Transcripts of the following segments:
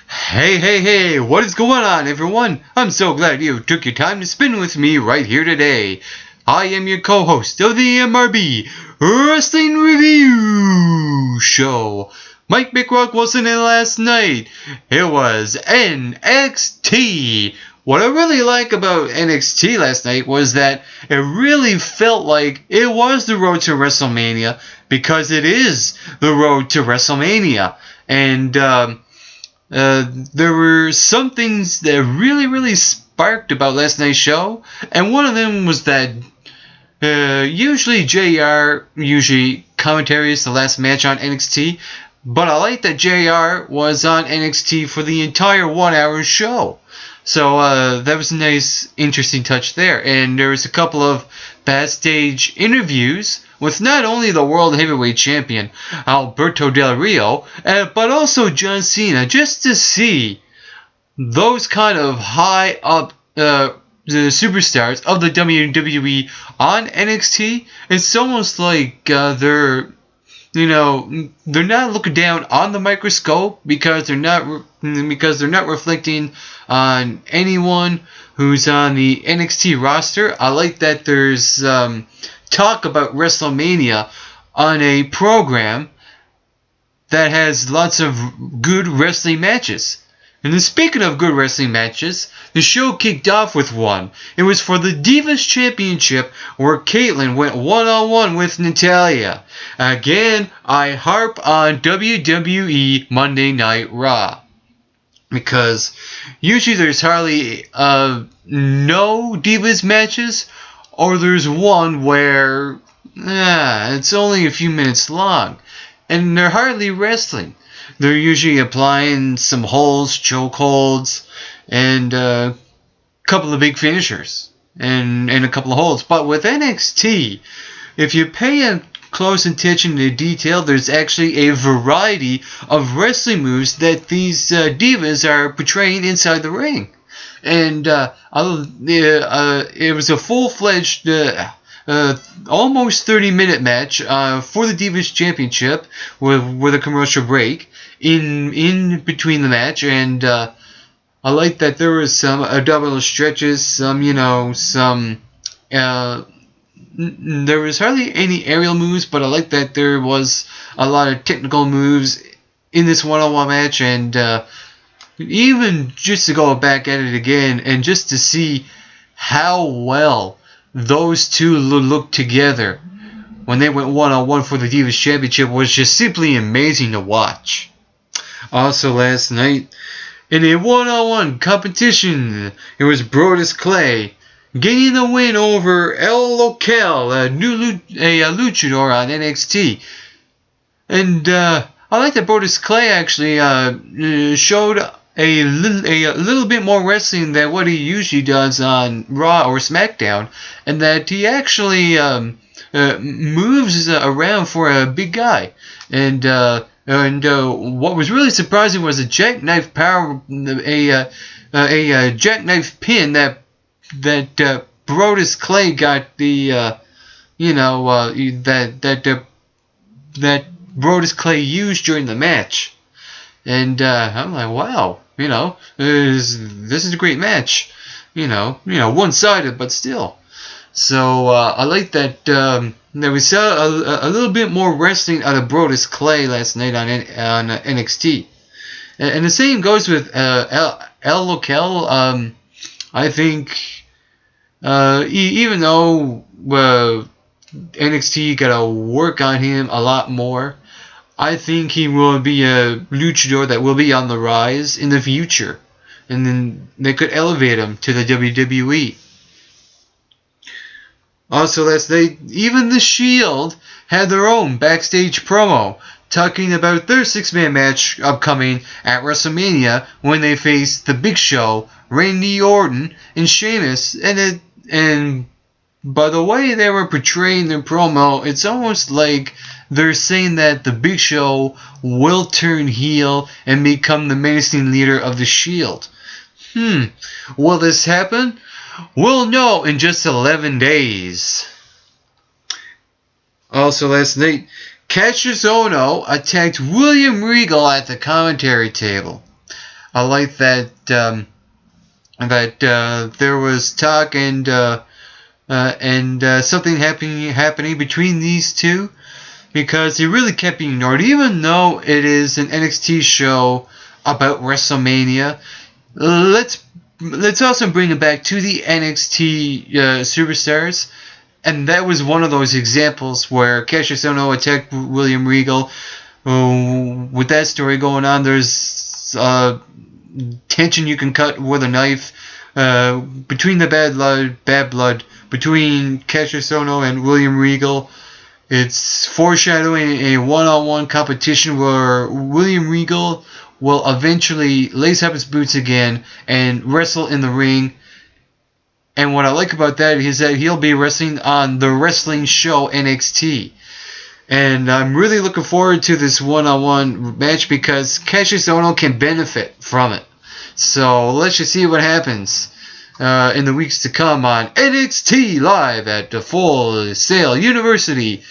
Hey, what is going on, everyone? I'm so glad you took your time to spend with me right here today. I am your co-host of the MRB Wrestling Review Show. Mike McRock wasn't in last night. It was NXT. What I really like about NXT last night was that it really felt like it was the road to WrestleMania, because it is the road to WrestleMania. And, there were some things that really sparked about last night's show, and one of them was that usually JR commentaries the last match on NXT, but I like that JR was on NXT for the entire 1 hour show. So that was a nice, interesting touch there. And there was a couple of backstage interviews with not only the World Heavyweight Champion, Alberto Del Rio, but also John Cena, just to see those kind of high up the superstars of the WWE on NXT. It's almost like they're not looking down on the microscope because they're not reflecting on anyone who's on the NXT roster. I like that there's talk about Wrestlemania on a program that has lots of good wrestling matches. And then speaking of good wrestling matches, the show kicked off with one. It was for the Divas Championship, where Caitlyn went one-on-one with Natalya. Again, I harp on WWE Monday Night Raw, because usually there's hardly no Divas matches, or there's one where it's only a few minutes long, and they're hardly wrestling. They're usually applying some holds, choke holds, and a couple of big finishers, and a couple of holds. But with NXT, if you pay close attention to detail, there's actually a variety of wrestling moves that these divas are portraying inside the ring. And it was a full-fledged almost 30-minute match for the Divas Championship with a commercial break in between the match, and I like that there was some double stretches, there was hardly any aerial moves, but I like that there was a lot of technical moves in this one-on-one match, and even just to go back at it again and just to see how well those two looked together when they went one-on-one for the Divas Championship was just simply amazing to watch. Also last night, in a one-on-one competition, it was Brodus Clay getting the win over El Local, a luchador on NXT. And I like that Brodus Clay actually showed a little bit more wrestling than what he usually does on Raw or SmackDown, and that he actually moves around for a big guy. And what was really surprising was a jackknife jackknife pin that Brodus Clay got that Brodus Clay used during the match. And I'm like, wow, this is a great match. One-sided, but still. So I like that we saw a little bit more wrestling out of Brodus Clay last night on NXT. And the same goes with El Local. I think even though NXT got to work on him a lot more, I think he will be a luchador that will be on the rise in the future. And then they could elevate him to the WWE. Also last night, even The Shield had their own backstage promo talking about their six-man match upcoming at WrestleMania when they face The Big Show, Randy Orton, and Sheamus. And by the way they were portraying their promo, it's almost like they're saying that The Big Show will turn heel and become the menacing leader of The Shield. Will this happen? We'll know in just 11 days. Also last night, Cassius Ohno attacked William Regal at the commentary table. I like that there was talk and something happening between these two, because it really can't be ignored. Even though it is an NXT show about WrestleMania, let's also bring it back to the NXT superstars. And that was one of those examples where Cassius Ohno attacked William Regal. With that story going on, there's tension you can cut with a knife between the bad blood between Cassius Ohno and William Regal. It's foreshadowing a one-on-one competition where William Regal will eventually lace up his boots again and wrestle in the ring. And what I like about that is that he'll be wrestling on the wrestling show NXT. And I'm really looking forward to this one-on-one match because Cassius Ohno can benefit from it. So let's just see what happens in the weeks to come on NXT Live at the Full Sail University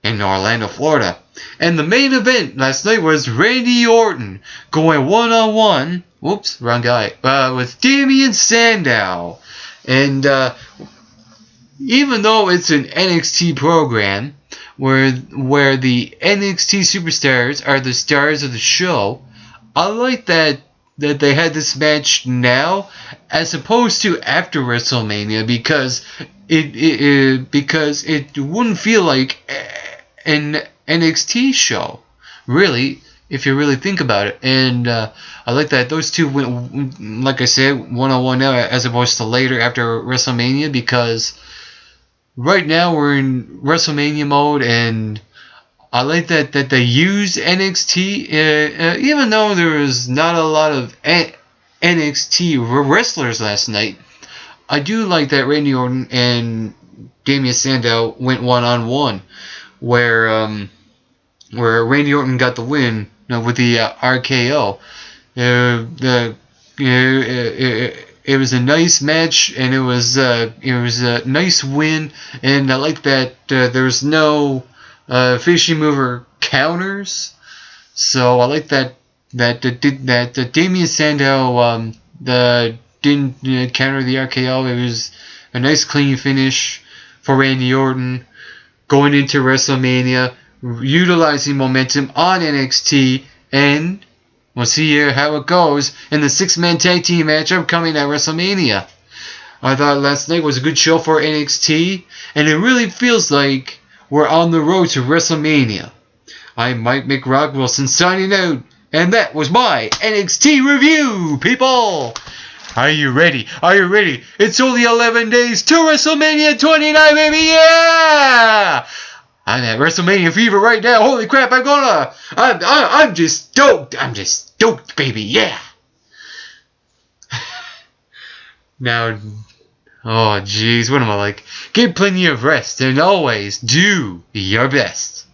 in Orlando, Florida. And the main event last night was Randy Orton going one-on-one, whoops, wrong guy, with Damien Sandow. And even though it's an NXT program where the NXT superstars are the stars of the show, I like that they had this match now as opposed to after WrestleMania, because it wouldn't feel like an NXT show, really, if you really think about it. And I like that those two went, like I said, one-on-one now as opposed to later after WrestleMania, because right now we're in WrestleMania mode, and I like that they use NXT, even though there was not a lot of NXT wrestlers last night. I do like that Randy Orton and Damien Sandow went one-on-one, where Randy Orton got the win with the RKO. It was a nice match, and it was a nice win, and I like that there was no finishing mover counters. So I like that Damien Sandow didn't counter the RKO. It was a nice clean finish for Randy Orton going into WrestleMania, utilizing momentum on NXT, and we'll see how it goes in the 6-man tag team match upcoming at WrestleMania. I thought last night was a good show for NXT, and it really feels like we're on the road to WrestleMania. I'm Mike McRock-Wilson signing out, and that was my NXT review, people! Are you ready? Are you ready? It's only 11 days to WrestleMania 29, baby! Yeah! I'm at WrestleMania fever right now. Holy crap! I'm just stoked. I'm just stoked, baby. Yeah. Now, oh jeez, what am I like? Get plenty of rest and always do your best.